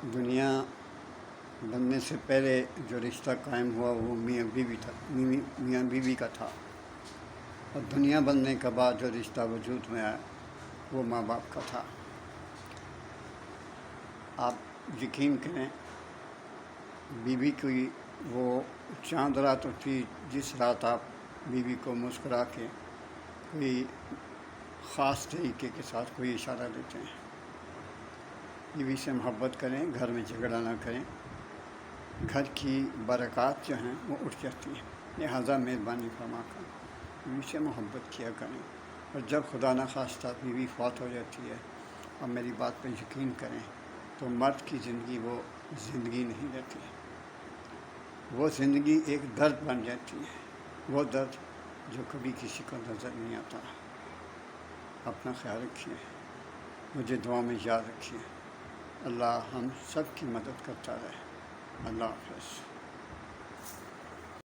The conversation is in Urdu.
دنیا بننے سے پہلے جو رشتہ قائم ہوا وہ میاں بیوی تھا، میاں بیوی کا تھا، اور دنیا بننے کے بعد جو رشتہ وجود میں آیا وہ ماں باپ کا تھا۔ آپ یقین کریں، بیوی کی وہ چاند رات ہوتی جس رات آپ بیوی کو مسکرا کے کوئی خاص طریقے کے ساتھ کوئی اشارہ دیتے ہیں، بیوی سے محبت کریں، گھر میں جھگڑا نہ کریں، گھر کی برکات جو ہیں وہ اٹھ جاتی ہیں۔ لہٰذا مہربانی فرما کر بیوی سے محبت کیا کریں، اور جب خدا نخواستہ بیوی فوت ہو جاتی ہے، اور میری بات پہ یقین کریں، تو مرد کی زندگی وہ زندگی نہیں رہتی، وہ زندگی ایک درد بن جاتی ہے، وہ درد جو کبھی کسی کو نظر نہیں آتا۔ اپنا خیال رکھیے، مجھے دعا میں یاد رکھیے۔ اللہ ہم سب کی مدد کرتا رہے۔ اللہ حافظ۔